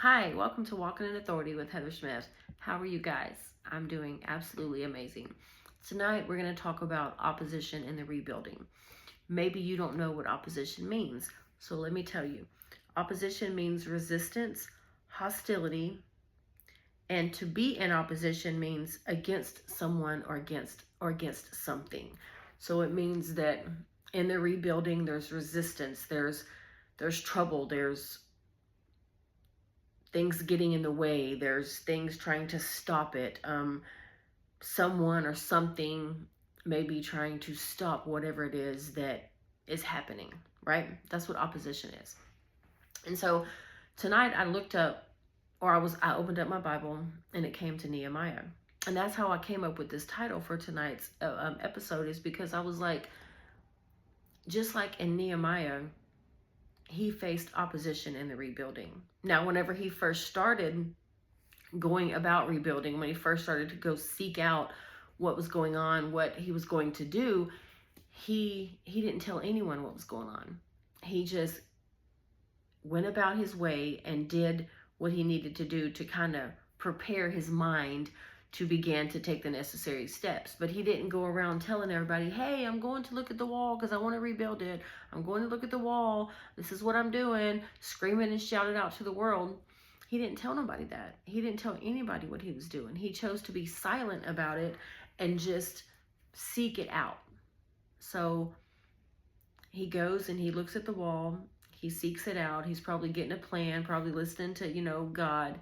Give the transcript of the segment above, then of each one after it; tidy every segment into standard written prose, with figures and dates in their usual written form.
Hi, welcome to Walking in Authority with Heather Smith. How are you guys? I'm doing absolutely amazing. Tonight we're going to talk about opposition in the rebuilding. Maybe you don't know what opposition means, so let me tell you. Opposition means resistance, hostility, and to be in opposition means against someone or against something. So it means that in the rebuilding there's resistance, there's trouble, there's things getting in the way, there's things trying to stop it. Someone or something may be trying to stop whatever it is that is happening, right? That's what opposition is. And so tonight I looked up, I opened up my Bible and it came to Nehemiah. And that's how I came up with this title for tonight's episode, is because I was like, just like in Nehemiah, he faced opposition in the rebuilding. Now, whenever he first started going about rebuilding, when he first started to go seek out what was going on, what he was going to do, he didn't tell anyone what was going on. He just went about his way and did what he needed to do to kind of prepare his mind to begin to take the necessary steps. But he didn't go around telling everybody, hey, I'm going to look at the wall because I want to rebuild it. I'm going to look at the wall. This is what I'm doing. Screaming and shout it out to the world. He didn't tell nobody that. He didn't tell anybody what he was doing. He chose to be silent about it and just seek it out. So he goes and he looks at the wall. He seeks it out. He's probably getting a plan, probably listening to, God.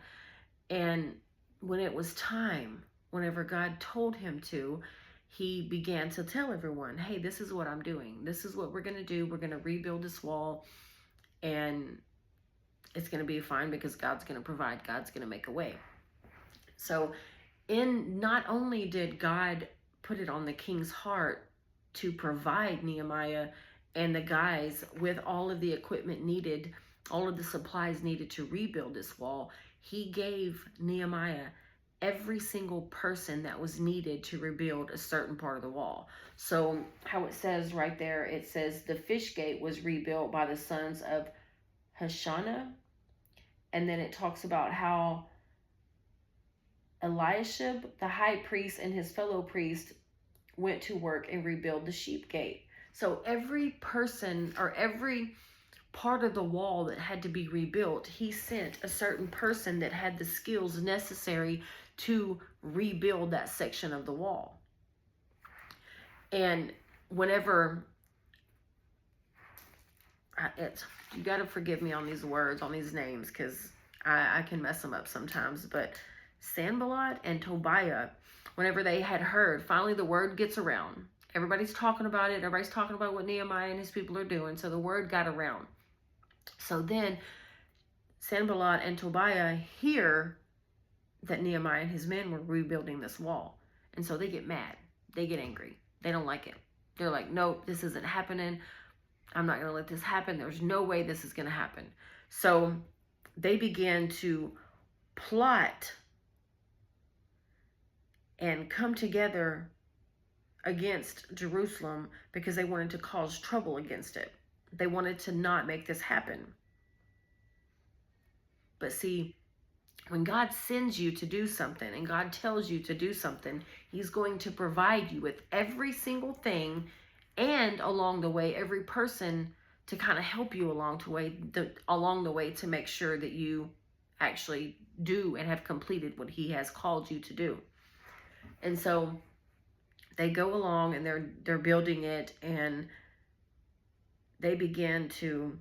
And when it was time, whenever God told him to, he began to tell everyone, hey, this is what I'm doing. This is what we're going to do. We're going to rebuild this wall. And it's going to be fine because God's going to provide. God's going to make a way. So not only did God put it on the king's heart to provide Nehemiah and the guys with all of the equipment needed, all of the supplies needed to rebuild this wall, he gave Nehemiah every single person that was needed to rebuild a certain part of the wall. So how it says right there, it says the fish gate was rebuilt by the sons of Hashanah. And then it talks about how Eliashib, the high priest, and his fellow priest went to work and rebuild the sheep gate. So every person or every part of the wall that had to be rebuilt, he sent a certain person that had the skills necessary to rebuild that section of the wall. And whenever you got to forgive me on these words, on these names, because I can mess them up sometimes, but Sanballat and Tobiah, whenever they had heard, finally the word gets around. Everybody's talking about it. Everybody's talking about what Nehemiah and his people are doing. So the word got around. So then Sanballat and Tobiah hear that Nehemiah and his men were rebuilding this wall. And so they get mad. They get angry. They don't like it. They're like, nope, this isn't happening. I'm not going to let this happen. There's no way this is going to happen. So they began to plot and come together against Jerusalem because they wanted to cause trouble against it. They wanted to not make this happen. But see, when God sends you to do something and God tells you to do something, he's going to provide you with every single thing, and along the way, every person to kind of help you along the way to make sure that you actually do and have completed what he has called you to do. And so they go along and they're building it, and they begin to,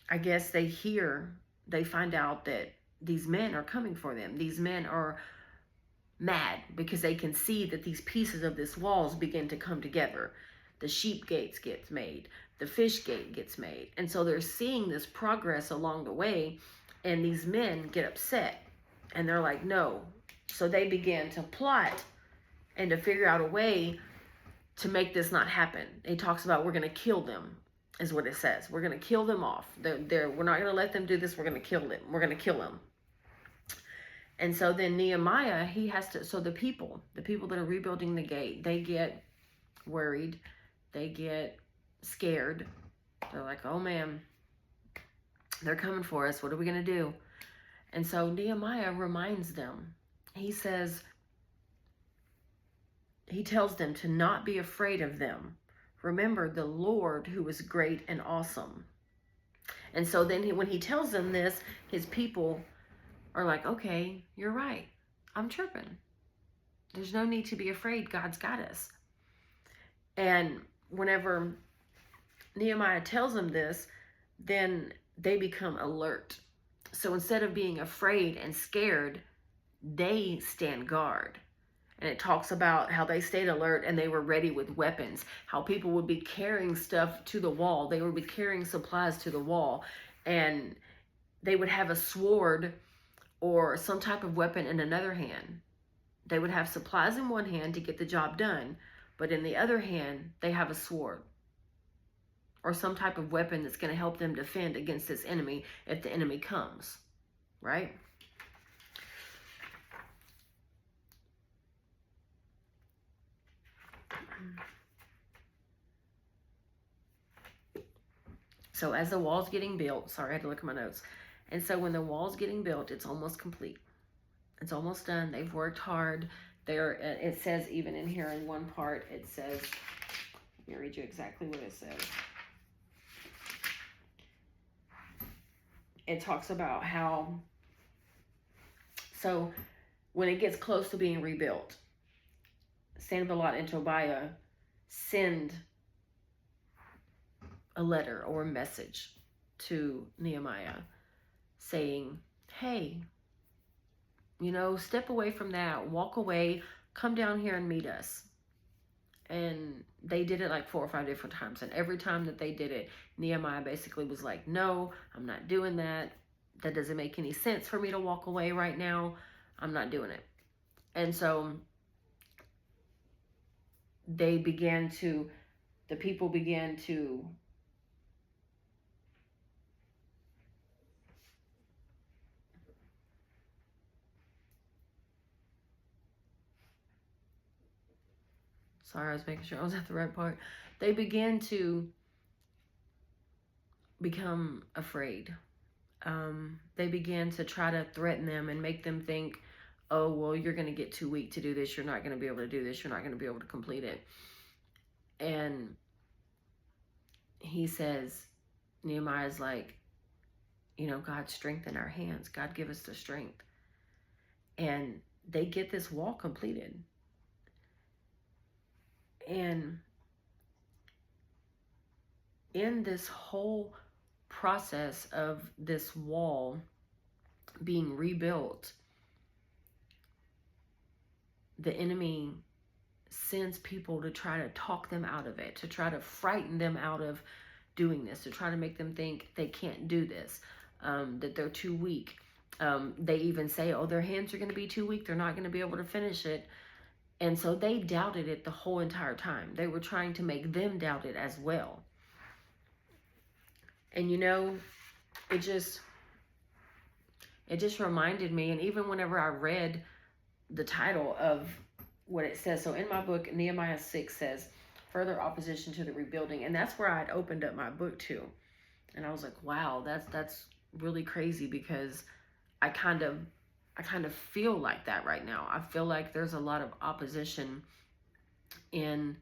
I guess they find out that these men are coming for them. These men are mad because they can see that these pieces of this walls begin to come together. The sheep gates gets made, the fish gate gets made. And so they're seeing this progress along the way, and these men get upset and they're like, no. So they begin to plot and to figure out a way to make this not happen. It talks about, we're going to kill them, is what it says. We're going to kill them off. We're not going to let them do this. We're going to kill them. We're going to kill them. And so then Nehemiah, so the people that are rebuilding the gate, they get worried. They get scared. They're like, oh man, They're coming for us. What are we going to do? And so Nehemiah reminds them. He says, he tells them to not be afraid of them. Remember the Lord who is great and awesome. And so then when he tells them this, his people are like, okay, you're right. I'm tripping. There's no need to be afraid. God's got us. And whenever Nehemiah tells them this, then they become alert. So instead of being afraid and scared, they stand guard. And it talks about how they stayed alert and they were ready with weapons, how people would be carrying stuff to the wall. They would be carrying supplies to the wall, and they would have a sword or some type of weapon in another hand. They would have supplies in one hand to get the job done, but in the other hand, they have a sword or some type of weapon that's going to help them defend against this enemy if the enemy comes, right? So as the wall's getting built, sorry, I had to look at my notes. And so when the wall's getting built, it's almost complete. It's almost done. They've worked hard. It says even in here in one part, it says, let me read you exactly what it says. It talks about how, so when it gets close to being rebuilt, Sanballat and Tobiah send a letter or a message to Nehemiah saying, hey, step away from that, walk away, come down here and meet us. And they did it like 4 or 5 different times. And every time that they did it, Nehemiah basically was like, no, I'm not doing that. That doesn't make any sense for me to walk away right now. I'm not doing it. And so the people began to sorry, I was making sure I was at the right part. They began to become afraid. They began to try to threaten them and make them think, oh, well, you're going to get too weak to do this. You're not going to be able to do this. You're not going to be able to complete it. And he says, Nehemiah's like, God strengthen our hands. God give us the strength. And they get this wall completed. And in this whole process of this wall being rebuilt, the enemy sends people to try to talk them out of it, to try to frighten them out of doing this, to try to make them think they can't do this, that they're too weak. They even say, oh, their hands are going to be too weak. They're not going to be able to finish it. And so they doubted it the whole entire time. They were trying to make them doubt it as well. And it just reminded me, and even whenever I read the title of what it says, so in my book, Nehemiah 6 says, further opposition to the rebuilding. And that's where I'd opened up my book to. And I was like, wow, that's really crazy, because I kind of feel like that right now. I feel like there's a lot of opposition in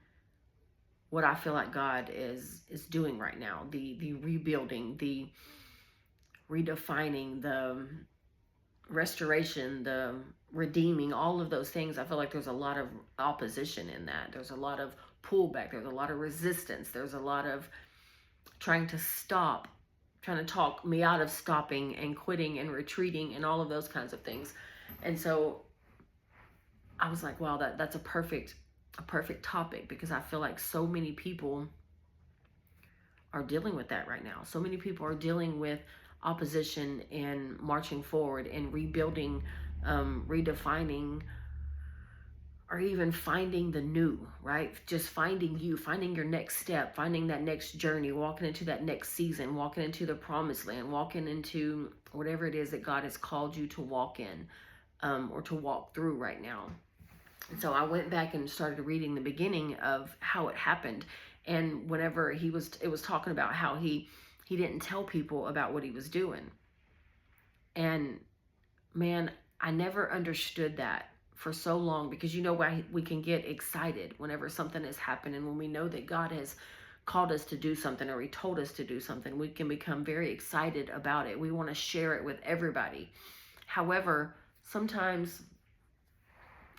what I feel like God is doing right now. The rebuilding, the redefining, the restoration, the redeeming, all of those things. I feel like there's a lot of opposition in that. There's a lot of pullback. There's a lot of resistance. There's a lot of trying to talk me out of stopping and quitting and retreating and all of those kinds of things. And so I was like, wow, that's a perfect topic, because I feel like so many people are dealing with that right now. So many people are dealing with opposition and marching forward and rebuilding, redefining, or even finding the new, right? Just finding your next step, finding that next journey, walking into that next season, walking into the promised land, walking into whatever it is that God has called you to walk in, or to walk through right now. And so I went back and started reading the beginning of how it happened. And whenever it was talking about how he He didn't tell people about what he was doing. And man, I never understood that for so long, because you know why we can get excited whenever something is happening, when we know that God has called us to do something or he told us to do something, we can become very excited about it. We want to share it with everybody. However, sometimes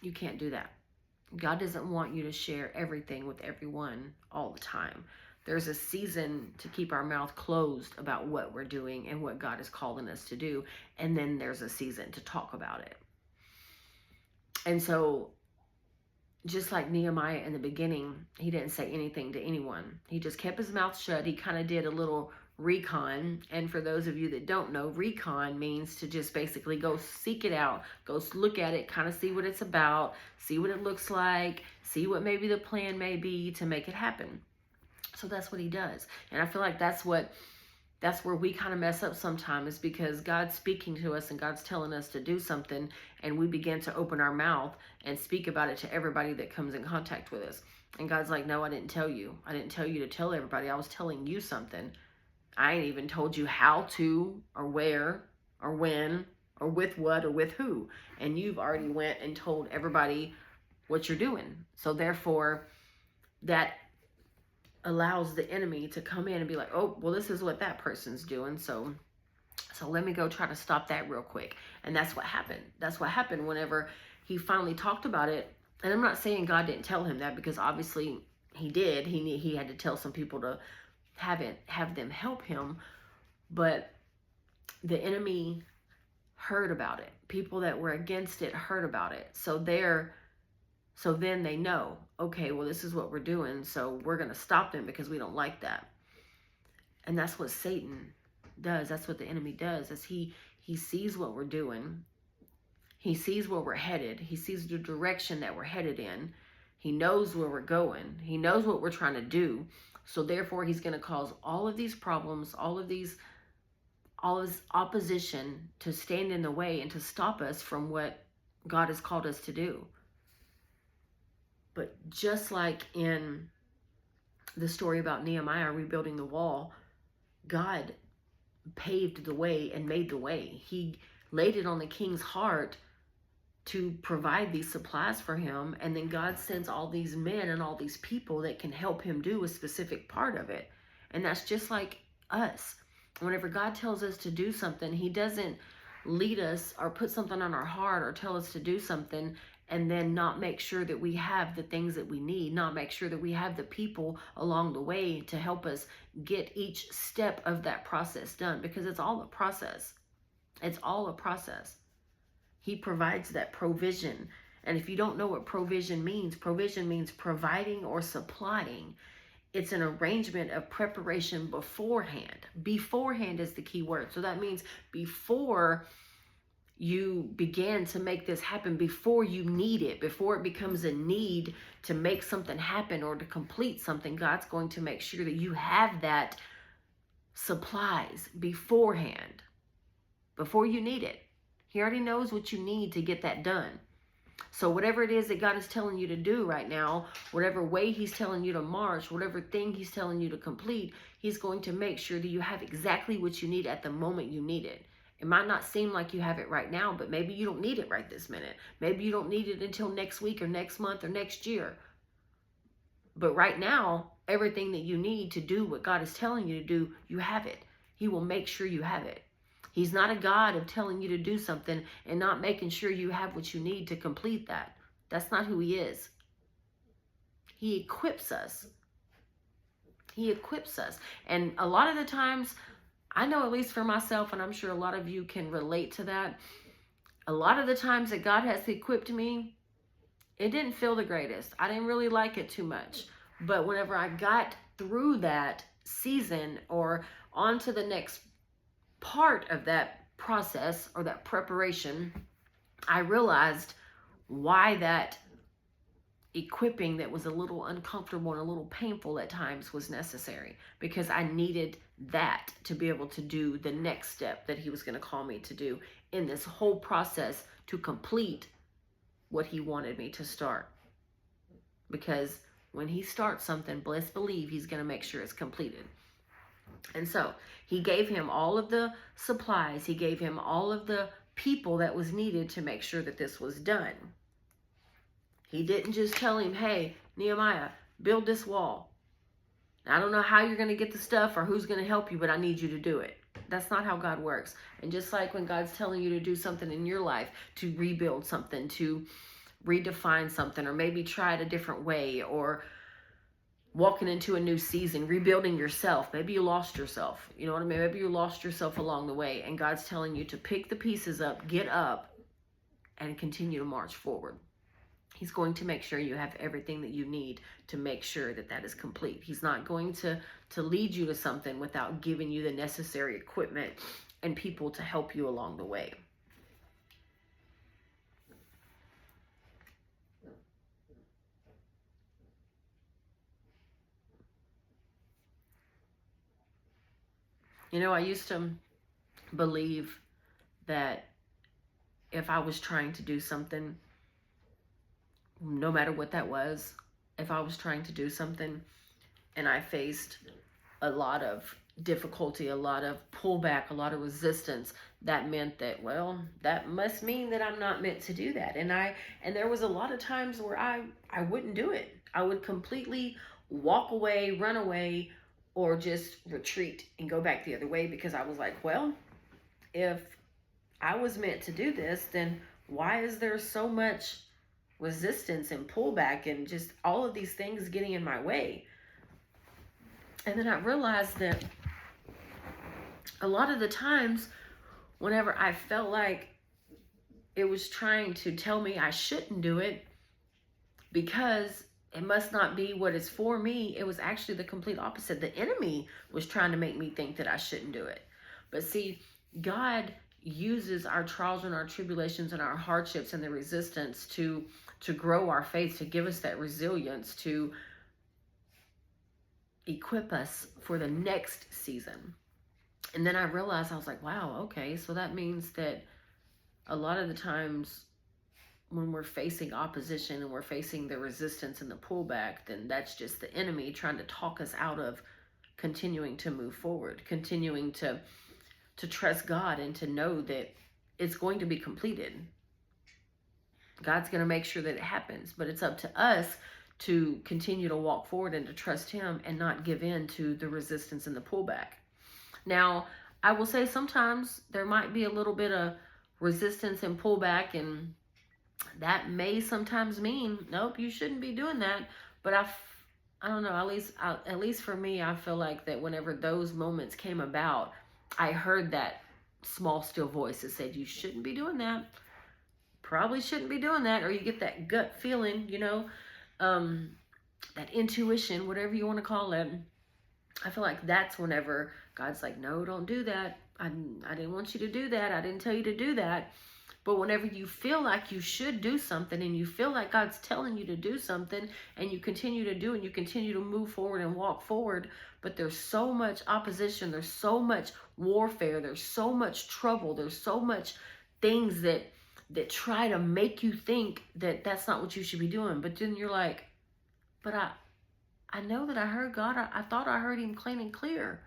you can't do that. God doesn't want you to share everything with everyone all the time. There's a season to keep our mouth closed about what we're doing and what God is calling us to do. And then there's a season to talk about it. And so, just like Nehemiah in the beginning, he didn't say anything to anyone. He just kept his mouth shut. He kind of did a little recon. And for those of you that don't know, recon means to just basically go seek it out, go look at it, kind of see what it's about, see what it looks like, see what maybe the plan may be to make it happen. So that's what he does. And I feel like that's where we kind of mess up sometimes, is because God's speaking to us and God's telling us to do something, and we begin to open our mouth and speak about it to everybody that comes in contact with us. And God's like, no, I didn't tell you. I didn't tell you to tell everybody. I was telling you something. I ain't even told you how to, or where, or when, or with what, or with who. And you've already went and told everybody what you're doing. So therefore, that allows the enemy to come in and be like, oh, well, this is what that person's doing. So let me go try to stop that real quick. And that's what happened. That's what happened whenever he finally talked about it. And I'm not saying God didn't tell him that, because obviously he did. He had to tell some people to have them help him. But the enemy heard about it. People that were against it heard about it. So then they know, okay, well, this is what we're doing, so we're going to stop them because we don't like that. And that's what Satan does. That's what the enemy does, is he sees what we're doing. He sees where we're headed. He sees the direction that we're headed in. He knows where we're going. He knows what we're trying to do. So therefore, he's going to cause all of these problems, all of this opposition to stand in the way and to stop us from what God has called us to do. But just like in the story about Nehemiah rebuilding the wall, God paved the way and made the way. He laid it on the king's heart to provide these supplies for him. And then God sends all these men and all these people that can help him do a specific part of it. And that's just like us. Whenever God tells us to do something, he doesn't lead us or put something on our heart or tell us to do something and then not make sure that we have the things that we need, not make sure that we have the people along the way to help us get each step of that process done, because it's all a process. It's all a process. He provides that provision. And if you don't know what provision means providing or supplying. It's an arrangement of preparation beforehand. Beforehand is the key word. So that means before you begin to make this happen, before you need it, before it becomes a need to make something happen or to complete something, God's going to make sure that you have that supplies beforehand, before you need it. He already knows what you need to get that done. So whatever it is that God is telling you to do right now, whatever way he's telling you to march, whatever thing he's telling you to complete, he's going to make sure that you have exactly what you need at the moment you need it. It might not seem like you have it right now, but maybe you don't need it right this minute. Maybe you don't need it until next week or next month or next year. But right now, everything that you need to do what God is telling you to do, you have it. He will make sure you have it. He's not a God of telling you to do something and not making sure you have what you need to complete that. That's not who he is. He equips us. He equips us. And a lot of the times, I know, at least for myself, and I'm sure a lot of you can relate to that, a lot of the times that God has equipped me, it didn't feel the greatest. I didn't really like it too much. But whenever I got through that season or on to the next part of that process or that preparation, I realized why that equipping that was a little uncomfortable and a little painful at times was necessary, because I needed that to be able to do the next step that he was going to call me to do in this whole process to complete what he wanted me to start. Because when he starts something, believe he's going to make sure it's completed. And so he gave him all of the supplies. He gave him all of the people that was needed to make sure that this was done. He didn't just tell him, hey, Nehemiah, build this wall. I don't know how you're going to get the stuff or who's going to help you, but I need you to do it. That's not how God works. And just like when God's telling you to do something in your life, to rebuild something, to redefine something, or maybe try it a different way, or walking into a new season, rebuilding yourself. Maybe you lost yourself. You know what I mean? Maybe you lost yourself along the way, and God's telling you to pick the pieces up, get up, and continue to march forward. He's going to make sure you have everything that you need to make sure that that is complete. He's not going to lead you to something without giving you the necessary equipment and people to help you along the way. You know, I used to believe that if I was trying to do something, no matter what that was, if I was trying to do something and I faced a lot of difficulty, a lot of pullback, a lot of resistance, that meant that, well, that must mean that I'm not meant to do that. And there was a lot of times where I wouldn't do it. I would completely walk away, run away, or just retreat and go back the other way, because I was like, well, if I was meant to do this, then why is there so much resistance and pullback and just all of these things getting in my way? And then I realized that a lot of the times, whenever I felt like it was trying to tell me I shouldn't do it because it must not be what is for me, it was actually the complete opposite. The enemy was trying to make me think that I shouldn't do it. But see, God uses our trials and our tribulations and our hardships and the resistance to grow our faith, to give us that resilience, to equip us for the next season. And then I realized, I was like, wow, okay, so that means that a lot of the times when we're facing opposition and we're facing the resistance and the pullback, then that's just the enemy trying to talk us out of continuing to move forward, continuing to trust God and to know that it's going to be completed. God's going to make sure that it happens, but it's up to us to continue to walk forward and to trust him and not give in to the resistance and the pullback. Now, I will say sometimes there might be a little bit of resistance and pullback, and that may sometimes mean, nope, you shouldn't be doing that. But I don't know, at least for me, I feel like that whenever those moments came about, I heard that small, still voice that said, you shouldn't be doing that. Probably shouldn't be doing that. Or you get that gut feeling, that intuition, whatever you want to call it. I feel like that's whenever God's like, no, don't do that. I didn't want you to do that. I didn't tell you to do that. But whenever you feel like you should do something and you feel like God's telling you to do something and you continue to do and you continue to move forward and walk forward, but there's so much opposition, there's so much warfare, there's so much trouble, there's so much things that try to make you think that that's not what you should be doing. But then you're like, but I know that I heard God. I thought I heard him clean and clear.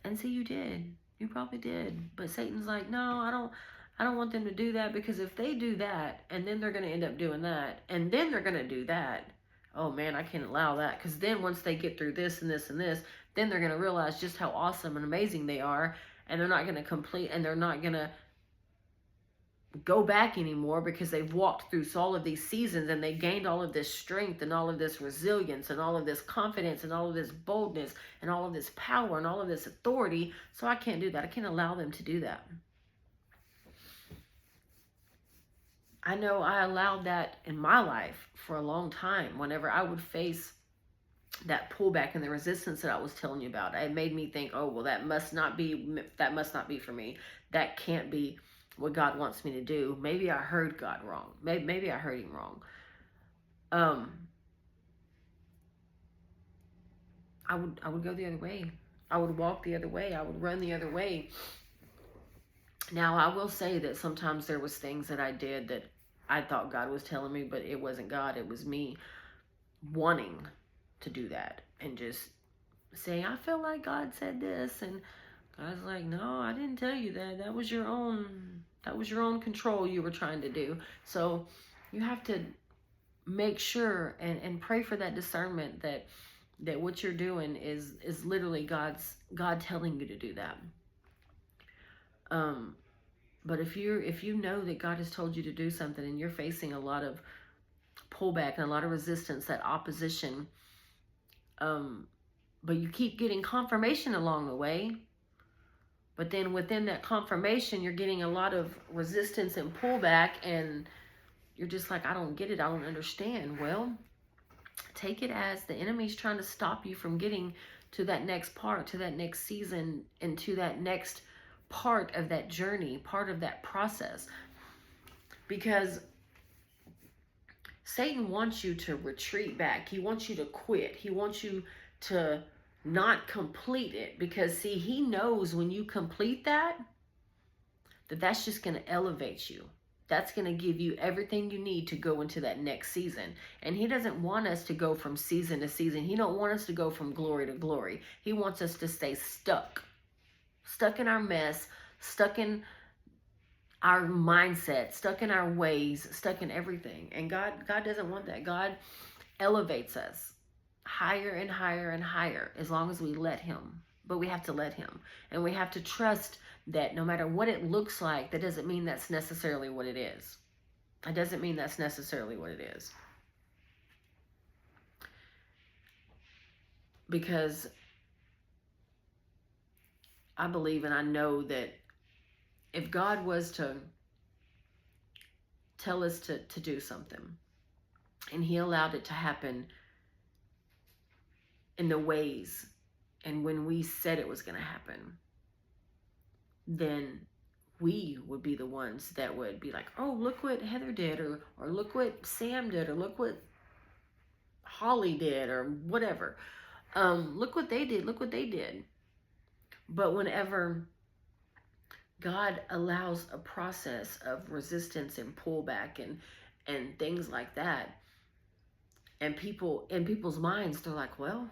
And see, you did. You probably did. But Satan's like, no, I don't want them to do that, because if they do that and then they're going to end up doing that and then they're going to do that, oh man, I can't allow that. Because then once they get through this and this and this, then they're going to realize just how awesome and amazing they are, and they're not going to complete, and they're not going to go back anymore, because they've walked through all of these seasons and they gained all of this strength and all of this resilience and all of this confidence and all of this boldness and all of this power and all of this authority. So I can't do that. I can't allow them to do that. I know I allowed that in my life for a long time. Whenever I would face that pullback and the resistance that I was telling you about, it made me think, oh, well, that must not be for me. That can't be what God wants me to do. Maybe I heard God wrong. Maybe I heard him wrong. I would go the other way. I would walk the other way. I would run the other way. Now, I will say that sometimes there was things that I did that I thought God was telling me, but it wasn't God. It was me wanting to do that. and just say, I feel like God said this, and God's like, no, I didn't tell you that. That was your own control you were trying to do. So you have to make sure and pray for that discernment that what you're doing is literally God telling you to do that. But if you know that God has told you to do something and you're facing a lot of pullback and a lot of resistance, that opposition, but you keep getting confirmation along the way, but then within that confirmation you're getting a lot of resistance and pullback, and you're just like, I don't get it, I don't understand. Well, take it as the enemy's trying to stop you from getting to that next part, to that next season, and to that next part of that journey, part of that process. Because Satan wants you to retreat back. He wants you to quit. He wants you to not complete it, because see, he knows when you complete that's just going to elevate you. That's going to give you everything you need to go into that next season. And he doesn't want us to go from season to season. He don't want us to go from glory to glory. He wants us to stay stuck in our mess, stuck in our mindset, stuck in our ways, stuck in everything. And God doesn't want that. God elevates us higher and higher and higher as long as we let him. But we have to let him. And we have to trust that no matter what it looks like, that doesn't mean that's necessarily what it is. It doesn't mean that's necessarily what it is. Because I believe and I know that if God was to tell us to do something, and he allowed it to happen in the ways and when we said it was going to happen, then we would be the ones that would be like, oh, look what Heather did, or look what Sam did, or look what Holly did, or whatever. Look what they did. But whenever God allows a process of resistance and pullback and things like that, and people in people's minds, they're like, well,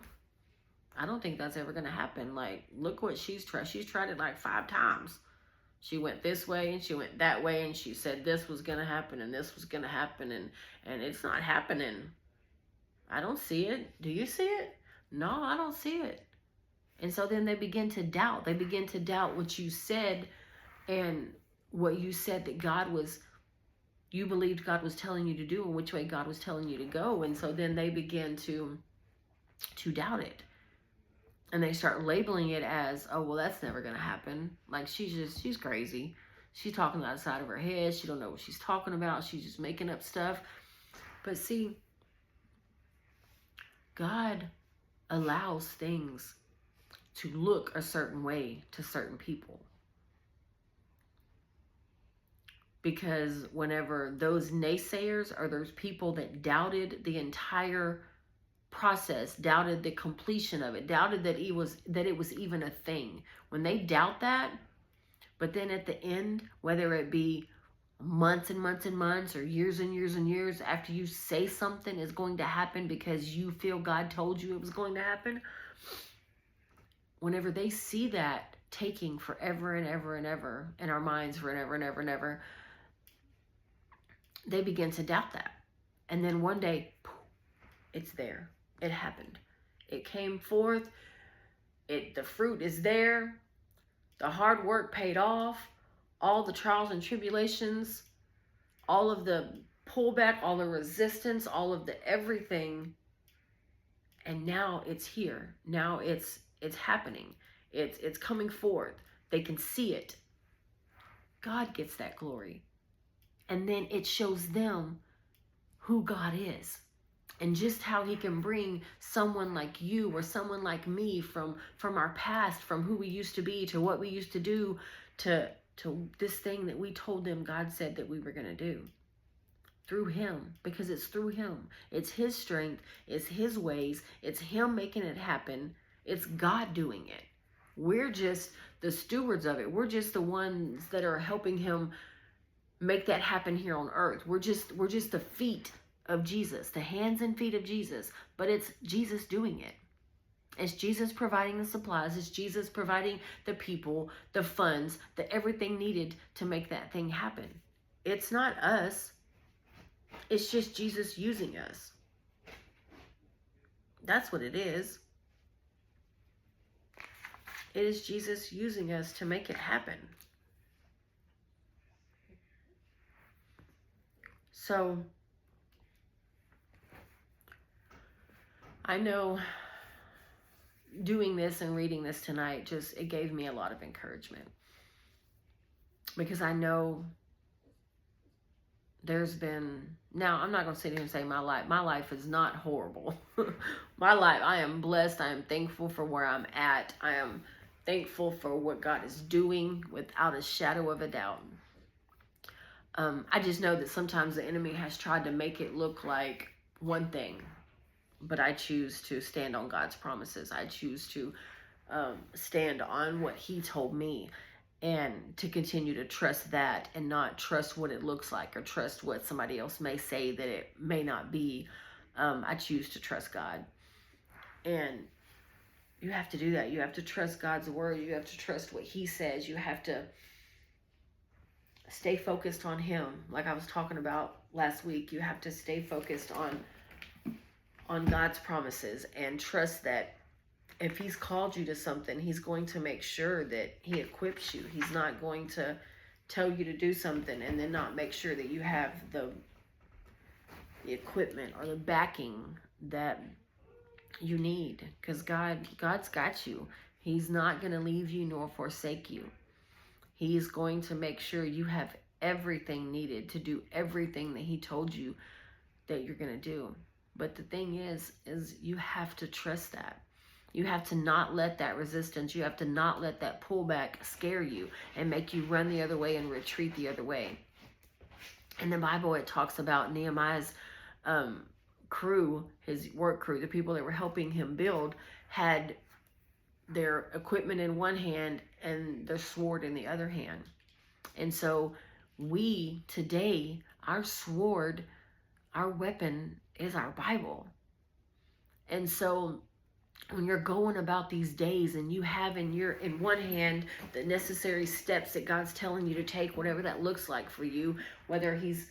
I don't think that's ever going to happen. Like, look what she's tried it like 5 times. She went this way and she went that way, and she said this was going to happen and this was going to happen, and it's not happening. I don't see it. Do you see it? No, I don't see it. And so then they begin to doubt. They begin to doubt what you said, and what you said that you believed God was telling you to do, and which way God was telling you to go. And so then they begin to doubt it. And they start labeling it as, oh, well, that's never going to happen. Like, she's crazy. She's talking outside of her head. She don't know what she's talking about. She's just making up stuff. But see, God allows things to look a certain way to certain people. Because whenever those naysayers are those people that doubted the entire process, doubted the completion of it, doubted that it was even a thing, when they doubt that, but then at the end, whether it be months and months and months, or years and years and years after you say something is going to happen because you feel God told you it was going to happen, whenever they see that taking forever and ever and ever in our minds, forever and ever and ever, they begin to doubt that. And then one day, poof, it's there. It happened. It came forth. The fruit is there. The hard work paid off. All the trials and tribulations, all of the pullback, all the resistance, all of the everything. And now it's here. Now it's happening. It's coming forth. They can see it. God gets that glory. And then it shows them who God is. And just how he can bring someone like you or someone like me from our past, from who we used to be to what we used to do, to this thing that we told them God said that we were going to do. Through him, because it's through him. It's his strength. It's his ways. It's him making it happen. It's God doing it. We're just the stewards of it. We're just the ones that are helping him make that happen here on earth. We're just the feet of Jesus, the hands and feet of Jesus, but it's Jesus doing it. It's Jesus providing the supplies. It's Jesus providing the people, the funds, the everything needed to make that thing happen. It's not us. It's just Jesus using us. That's what it is. It is Jesus using us to make it happen. So, I know doing this and reading this tonight, it gave me a lot of encouragement. Because I know there's been, now I'm not going to sit here and say my life is not horrible. My life, I am blessed. I am thankful for where I'm at. I am thankful for what God is doing without a shadow of a doubt. I just know that sometimes the enemy has tried to make it look like one thing, but I choose to stand on God's promises. I choose to stand on what He told me, and to continue to trust that and not trust what it looks like or trust what somebody else may say that it may not be. I choose to trust God. And you have to do that. You have to trust God's word. You have to trust what He says. You have to stay focused on Him. Like I was talking about last week, you have to stay focused on God's promises and trust that if He's called you to something, He's going to make sure that He equips you. He's not going to tell you to do something and then not make sure that you have the equipment or the backing that you need. Because God's got you. He's not going to leave you nor forsake you. He's going to make sure you have everything needed to do everything that He told you that you're going to do. But the thing is you have to trust that. You have to not let that resistance, you have to not let that pullback scare you and make you run the other way and retreat the other way. In the Bible, it talks about Nehemiah's crew, his work crew, the people that were helping him build, had their equipment in one hand and their sword in the other hand. And so we today, our sword, our weapon is our Bible. And so when you're going about these days and you have in one hand the necessary steps that God's telling you to take, whatever that looks like for you, whether He's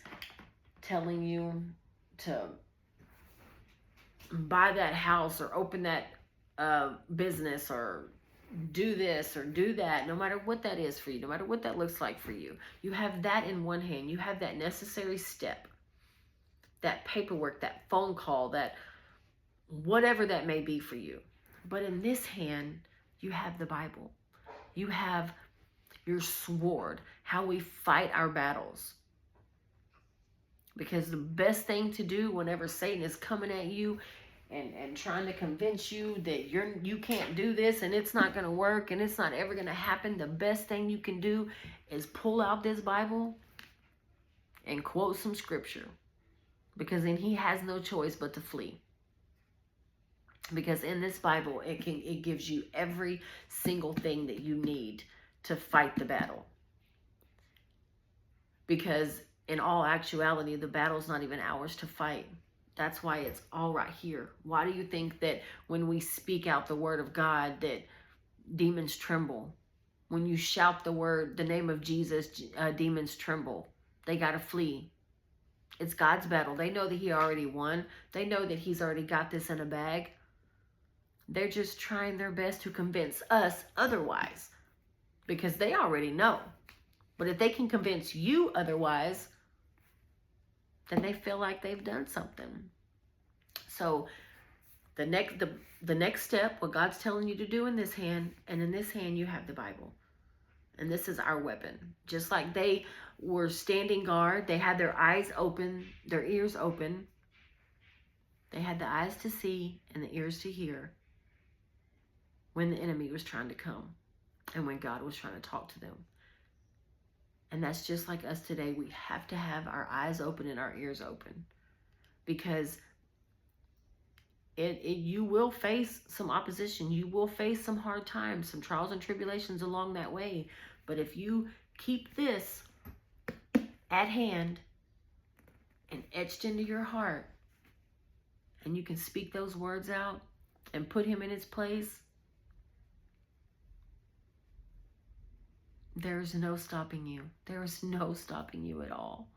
telling you to buy that house or open that business or do this or do that, no matter what that is for you, no matter what that looks like for you, you have that in one hand. You have that necessary step, that paperwork, that phone call, that whatever that may be for you. But in this hand, you have the Bible. You have your sword, how we fight our battles. Because the best thing to do whenever Satan is coming at you and trying to convince you that you can't do this and it's not going to work and it's not ever going to happen, the best thing you can do is pull out this Bible and quote some scripture. Because then he has no choice but to flee. Because in this Bible, it gives you every single thing that you need to fight the battle. Because in all actuality, the battle's not even ours to fight. That's why it's all right here. Why do you think that when we speak out the word of God that demons tremble? When you shout the name of Jesus, demons tremble. They got to flee. It's God's battle. They know that He already won. They know that He's already got this in a bag. They're just trying their best to convince us otherwise, because they already know. But if they can convince you otherwise, then they feel like they've done something. So the next step, what God's telling you to do in this hand, and in this hand you have the Bible. And this is our weapon. Just like they were standing guard, they had their eyes open, their ears open. They had the eyes to see and the ears to hear when the enemy was trying to come and when God was trying to talk to them. And that's just like us today. We have to have our eyes open and our ears open, because you will face some opposition. You will face some hard times, some trials and tribulations along that way. But if you keep this at hand and etched into your heart, and you can speak those words out, and put him in his place, there's no stopping you. There is no stopping you at all.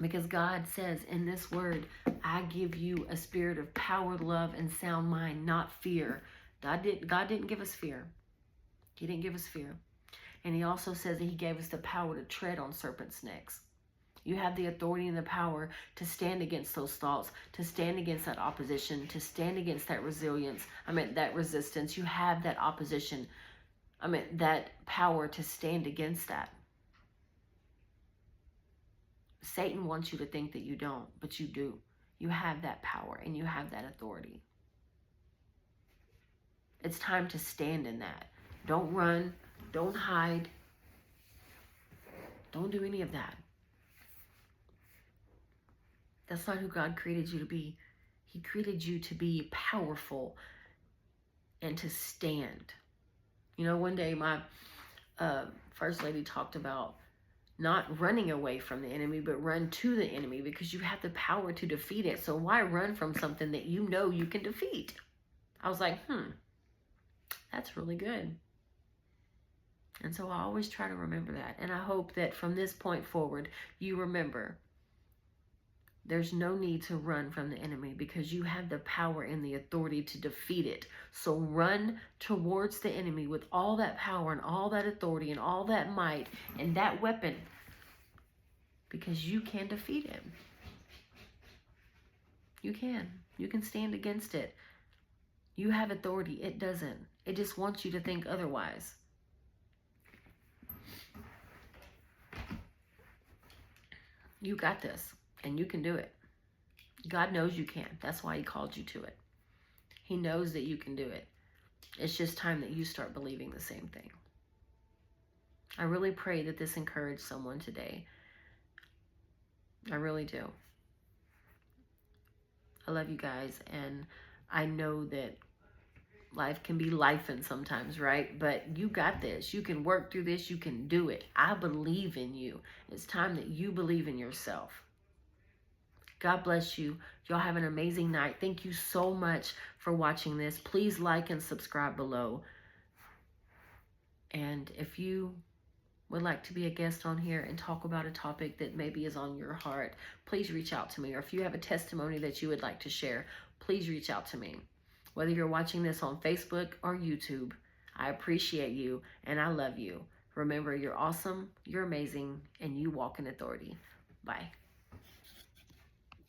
Because God says in this word, I give you a spirit of power, love, and sound mind, not fear. God didn't give us fear. He didn't give us fear. And he also says that he gave us the power to tread on serpents' necks. You have the authority and the power to stand against those thoughts, to stand against that opposition, to stand against that that resistance. You have that opposition. That power to stand against that. Satan wants you to think that you don't, but you do. You have that power and you have that authority. It's time to stand in that. Don't run. Don't hide. Don't do any of that. That's not who God created you to be. He created you to be powerful and to stand. You know, one day my first lady talked about not running away from the enemy, but run to the enemy, because you have the power to defeat it. So why run from something that you know you can defeat? I was like, that's really good. And so I always try to remember that. And I hope that from this point forward, you remember there's no need to run from the enemy, because you have the power and the authority to defeat it. So run towards the enemy with all that power and all that authority and all that might and that weapon, because you can defeat him. You can. You can stand against it. You have authority. It doesn't. It just wants you to think otherwise. You got this, and you can do it. God knows you can. That's why he called you to it. He knows that you can do it. It's just time that you start believing the same thing. I really pray that this encouraged someone today. I really do. I love you guys, and I know that life can be lifing sometimes, right? But you got this. You can work through this. You can do it. I believe in you. It's time that you believe in yourself. God bless you. Y'all have an amazing night. Thank you so much for watching this. Please like and subscribe below. And if you would like to be a guest on here and talk about a topic that maybe is on your heart, please reach out to me. Or if you have a testimony that you would like to share, please reach out to me. Whether you're watching this on Facebook or YouTube, I appreciate you and I love you. Remember, you're awesome, you're amazing, and you walk in authority. Bye.